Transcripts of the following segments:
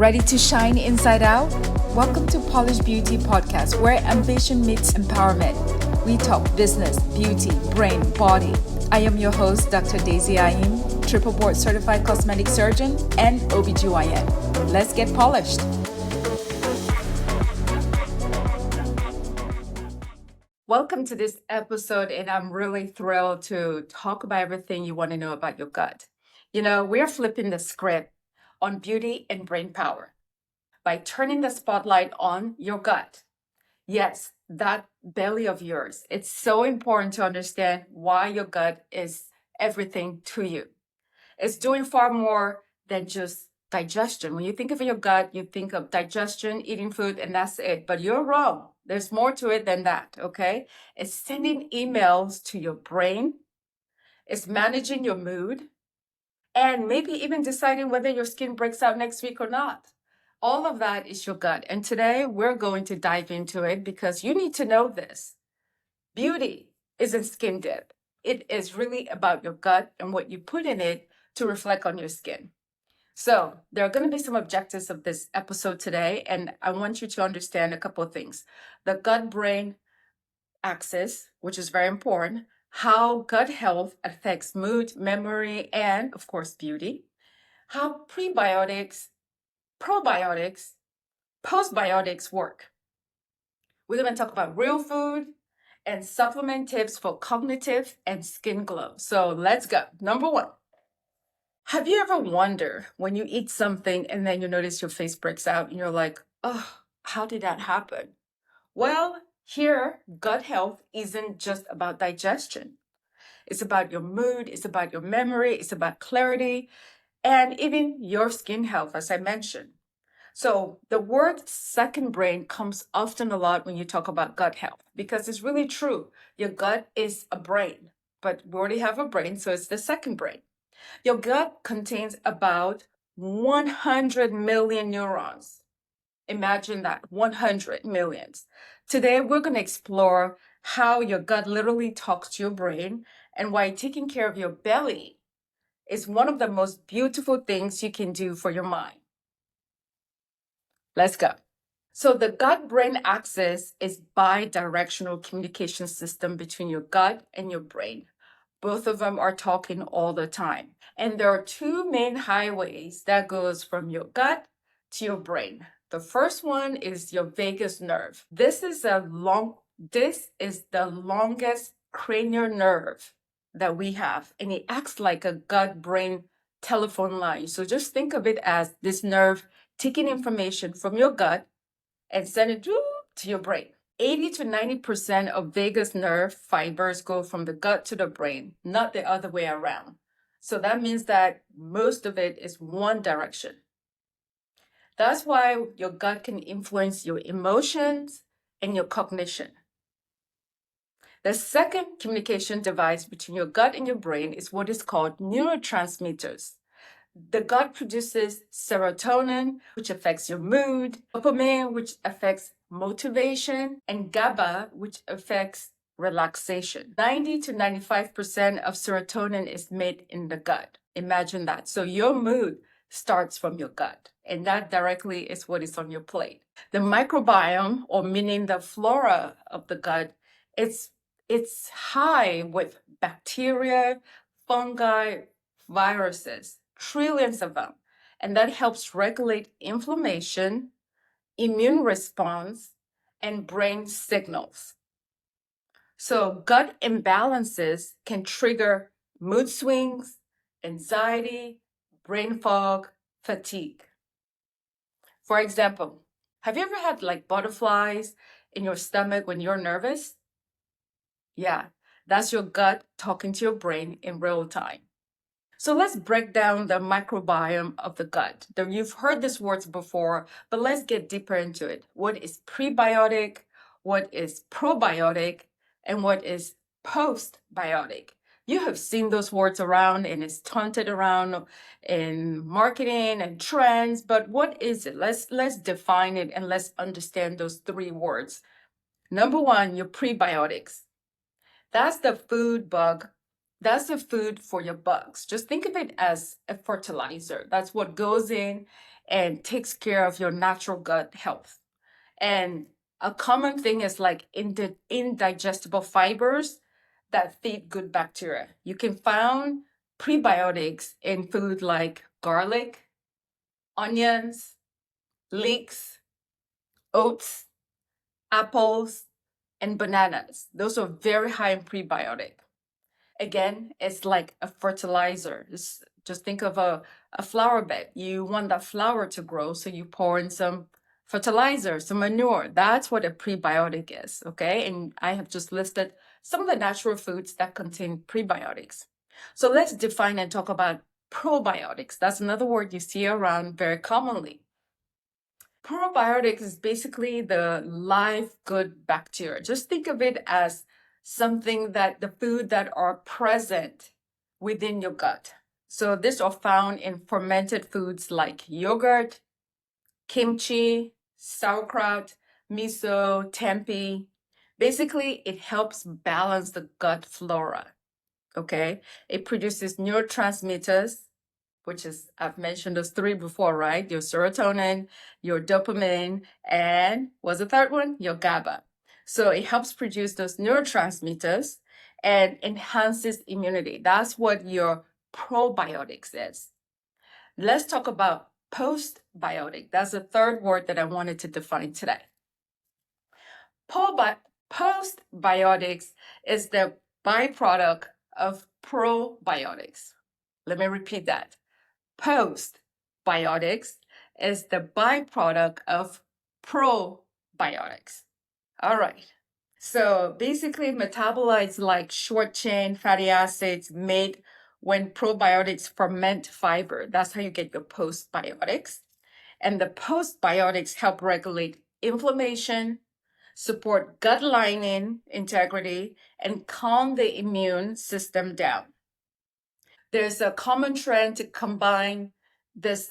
Ready to shine inside out? Welcome to Polished Beauty Podcast, where ambition meets empowerment. We talk business, beauty, brain, body. I am your host, Dr. Daisy Ayim, triple board certified cosmetic surgeon and OBGYN. Let's get polished. Welcome to this episode, and I'm really thrilled to talk about everything you want to know about your gut. You know, we're flipping the script on beauty and brain power by turning the spotlight on your gut. Yes, that belly of yours. It's so important to understand why your gut is everything to you. It's doing far more than just digestion. When you think of your gut, you think of digestion, eating food, and that's it. But you're wrong. There's more to it than that, okay? It's sending emails to your brain. It's managing your mood, and maybe even deciding whether your skin breaks out next week or not. All of that is your gut. And today we're going to dive into it because you need to know this. Beauty isn't skin dip. It is really about your gut and what you put in it to reflect on your skin. So there are going to be some objectives of this episode today, and I want you to understand a couple of things. The gut-brain axis, which is very important, how gut health affects mood, memory, and of course, beauty, how prebiotics, probiotics, postbiotics work. We're going to talk about real food and supplement tips for cognitive and skin glow. So let's go. Number one, have you ever wondered when you eat something and then you notice your face breaks out and you're like, oh, how did that happen? Well, here, gut health isn't just about digestion. It's about your mood, it's about your memory, it's about clarity, and even your skin health, as I mentioned. So the word second brain comes often a lot when you talk about gut health because it's really true. Your gut is a brain, but we already have a brain, so it's the second brain. Your gut contains about 100 million neurons. Imagine that, 100 millions. Today, we're going to explore how your gut literally talks to your brain and why taking care of your belly is one of the most beautiful things you can do for your mind. Let's go. So the gut-brain axis is bi-directional communication system between your gut and your brain. Both of them are talking all the time. And there are two main highways that goes from your gut to your brain. The first one is your vagus nerve. This is the longest cranial nerve that we have, and it acts like a gut-brain telephone line. So just think of it as this nerve taking information from your gut and sending it to your brain. 80 to 90% of vagus nerve fibers go from the gut to the brain, not the other way around. So that means that most of it is one direction. That's why your gut can influence your emotions and your cognition. The second communication device between your gut and your brain is what is called neurotransmitters. The gut produces serotonin, which affects your mood, dopamine, which affects motivation, and GABA, which affects relaxation. 90 to 95% of serotonin is made in the gut. Imagine that. So your mood starts from your gut, and that directly is what is on your plate. The microbiome, or meaning the flora of the gut, it's high with bacteria, fungi, viruses, trillions of them, and that helps regulate inflammation, immune response, and brain signals. So gut imbalances can trigger mood swings, anxiety, brain fog, fatigue. For example, have you ever had like butterflies in your stomach when you're nervous? Yeah, that's your gut talking to your brain in real time. So let's break down the microbiome of the gut. You've heard these words before, but let's get deeper into it. What is prebiotic? What is probiotic? And what is postbiotic? You have seen those words around, and it's taunted around in marketing and trends, but what is it? Let's define it and let's understand those three words. Number one, your prebiotics. That's the food for your bugs. Just think of it as a fertilizer. That's what goes in and takes care of your natural gut health. And a common thing is like indigestible fibers that feed good bacteria. You can find prebiotics in food like garlic, onions, leeks, oats, apples, and bananas. Those are very high in prebiotic. Again, it's like a fertilizer. Just think of a flower bed. You want that flower to grow, so you pour in some fertilizer, some manure. That's what a prebiotic is, okay? And I have just listed some of the natural foods that contain prebiotics. So let's define and talk about probiotics. That's another word you see around very commonly. Probiotics is basically the live good bacteria. Just think of it as something that the food that are present within your gut. So these are found in fermented foods like yogurt, kimchi, sauerkraut, miso, tempeh. Basically, it helps balance the gut flora. Okay, it produces neurotransmitters, which is, I've mentioned those three before, right? Your serotonin, your dopamine, and what's the third one? Your GABA. So it helps produce those neurotransmitters and enhances immunity. That's what your probiotics is. Let's talk about postbiotic. That's the third word that I wanted to define today. Postbiotics is the byproduct of probiotics. Let me repeat that. Postbiotics is the byproduct of probiotics. All right. So basically, metabolites like short chain fatty acids made when probiotics ferment fiber. That's how you get your postbiotics. And the postbiotics help regulate inflammation, support gut lining integrity, and calm the immune system down. There's a common trend to combine this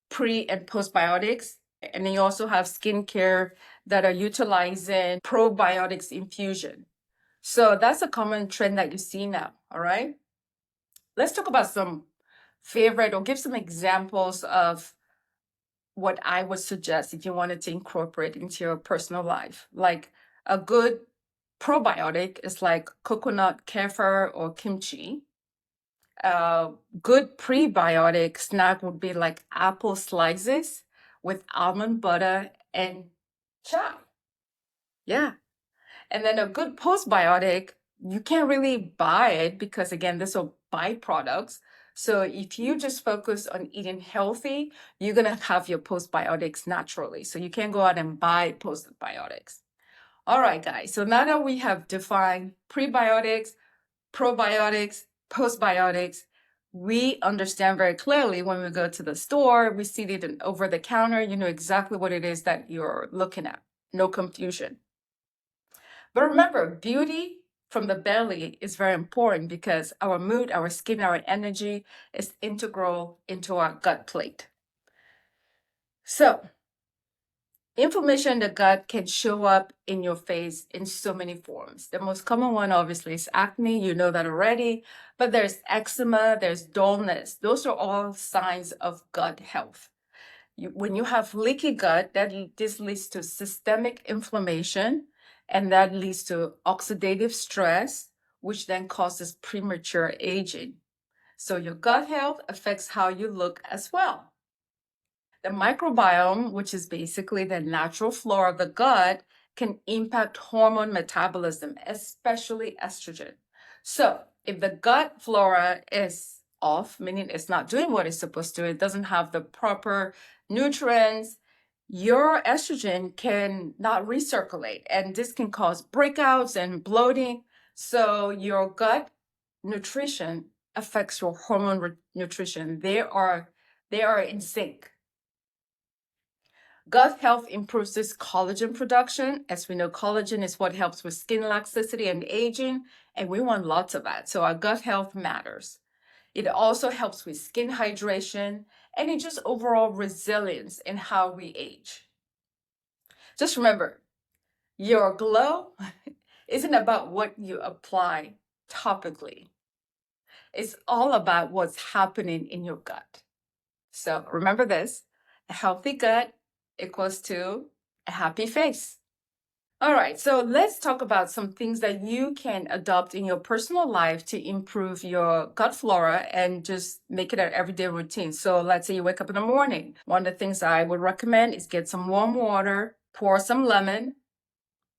pre and postbiotics. And then you also have skincare that are utilizing probiotics infusion. So that's a common trend that you see now. All right. Let's talk about some favorite or give some examples of what I would suggest if you wanted to incorporate into your personal life. Like a good probiotic is like coconut kefir or kimchi. Good prebiotic snack would be like apple slices with almond butter and chai. Yeah. And then a good postbiotic, you can't really buy it because, again, these are byproducts. So if you just focus on eating healthy, you're going to have your postbiotics naturally. So you can't go out and buy postbiotics. All right, guys. So now that we have defined prebiotics, probiotics, postbiotics, we understand very clearly when we go to the store, we see it over the counter, you know exactly what it is that you're looking at. No confusion. But remember, beauty from the belly is very important because our mood, our skin, our energy is integral into our gut plate. So, inflammation in the gut can show up in your face in so many forms. The most common one, obviously, is acne. You know that already. But there's eczema, there's dullness. Those are all signs of gut health. When you have leaky gut, this leads to systemic inflammation, and that leads to oxidative stress, which then causes premature aging. So your gut health affects how you look as well. The microbiome, which is basically the natural flora of the gut, can impact hormone metabolism, especially estrogen. So if the gut flora is off, meaning it's not doing what it's supposed to, it doesn't have the proper nutrients, your estrogen can not recirculate, and this can cause breakouts and bloating. So your gut nutrition affects your hormone nutrition. They are in sync. Gut health improves this collagen production. As we know, collagen is what helps with skin elasticity and aging, and we want lots of that. So our gut health matters. It also helps with skin hydration and it just overall resilience in how we age. Just remember, your glow isn't about what you apply topically. It's all about what's happening in your gut. So remember this. A healthy gut equals to a happy face. All right, so let's talk about some things that you can adopt in your personal life to improve your gut flora and just make it an everyday routine. So let's say you wake up in the morning. One of the things I would recommend is get some warm water, pour some lemon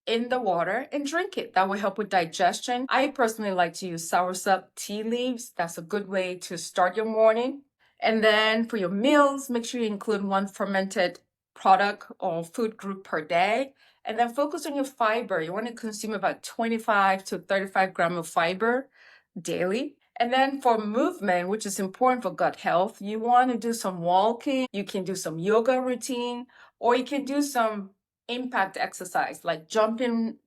in the water and drink it. That will help with digestion. I personally like to use soursop tea leaves. That's a good way to start your morning. And then for your meals, make sure you include one fermented product or food group per day. And then focus on your fiber. You want to consume about 25 to 35 grams of fiber daily. And then for movement, which is important for gut health, you want to do some walking. You can do some yoga routine, or you can do some impact exercise like jumping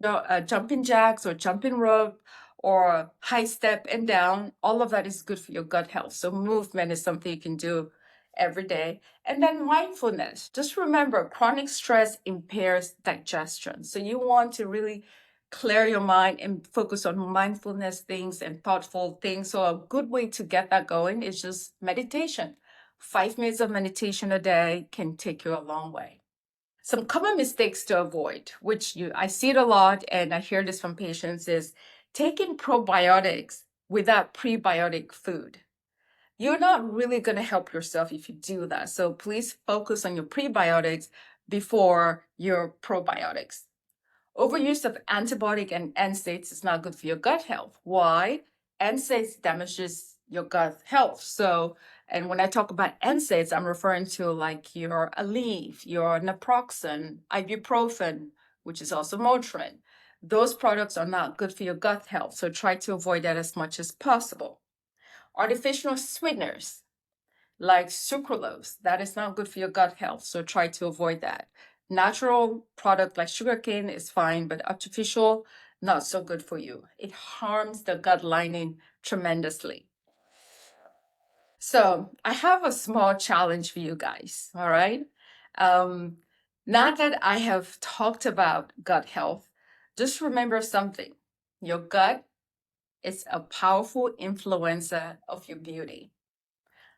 jacks or jumping rope or high step and down. All of that is good for your gut health. So movement is something you can do every day. And then mindfulness. Just remember, chronic stress impairs digestion. So you want to really clear your mind and focus on mindfulness things and thoughtful things. So a good way to get that going is just meditation. 5 minutes of meditation a day can take you a long way. Some common mistakes to avoid, which I see it a lot and I hear this from patients, is taking probiotics without prebiotic food. You're not really going to help yourself if you do that. So please focus on your prebiotics before your probiotics. Overuse of antibiotic and NSAIDs is not good for your gut health. Why? NSAIDs damages your gut health. So, and when I talk about NSAIDs, I'm referring to like your Aleve, your naproxen, ibuprofen, which is also Motrin. Those products are not good for your gut health. So try to avoid that as much as possible. Artificial sweeteners like sucralose, that is not good for your gut health. So try to avoid that. Natural product like sugarcane is fine, but artificial, not so good for you. It harms the gut lining tremendously. So I have a small challenge for you guys, all right? Now that I have talked about gut health, just remember something. Your gut is a powerful influencer of your beauty.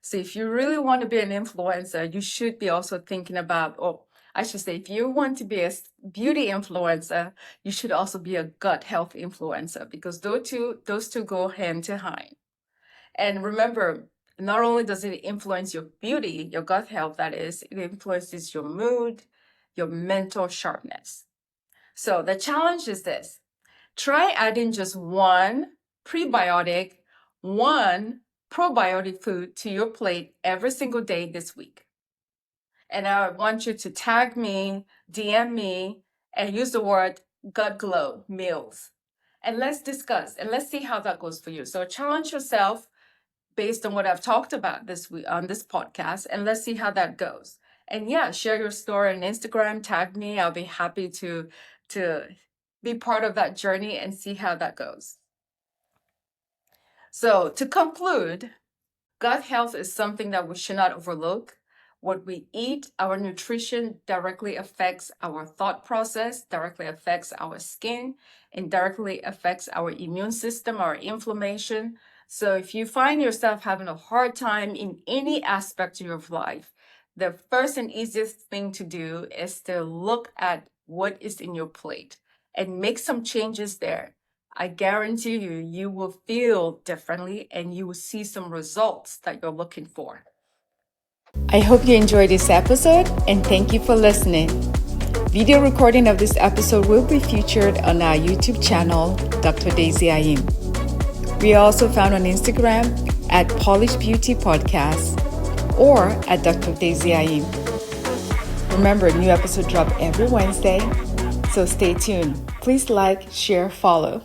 So if you really want to be an influencer, you should be also thinking about, or I should say, if you want to be a beauty influencer, you should also be a gut health influencer, because those two go hand to hand. And remember, not only does it influence your beauty, your gut health, that is, it influences your mood, your mental sharpness. So the challenge is this. Try adding just one prebiotic, one probiotic food to your plate every single day this week. And I want you to tag me, DM me, and use the word gut glow meals. And let's discuss and let's see how that goes for you. So challenge yourself based on what I've talked about this week on this podcast, and let's see how that goes. And yeah, share your story on Instagram, tag me. I'll be happy to be part of that journey and see how that goes. So to conclude, gut health is something that we should not overlook. What we eat, our nutrition directly affects our thought process, directly affects our skin, and directly affects our immune system, our inflammation. So if you find yourself having a hard time in any aspect of your life, the first and easiest thing to do is to look at what is in your plate and make some changes there. I guarantee you, you will feel differently and you will see some results that you're looking for. I hope you enjoyed this episode and thank you for listening. Video recording of this episode will be featured on our YouTube channel, Dr. Daisy Ayim. We are also found on Instagram at Polish Beauty Podcast or at Dr. Daisy Ayim. Remember, new episodes drop every Wednesday, so stay tuned. Please like, share, follow.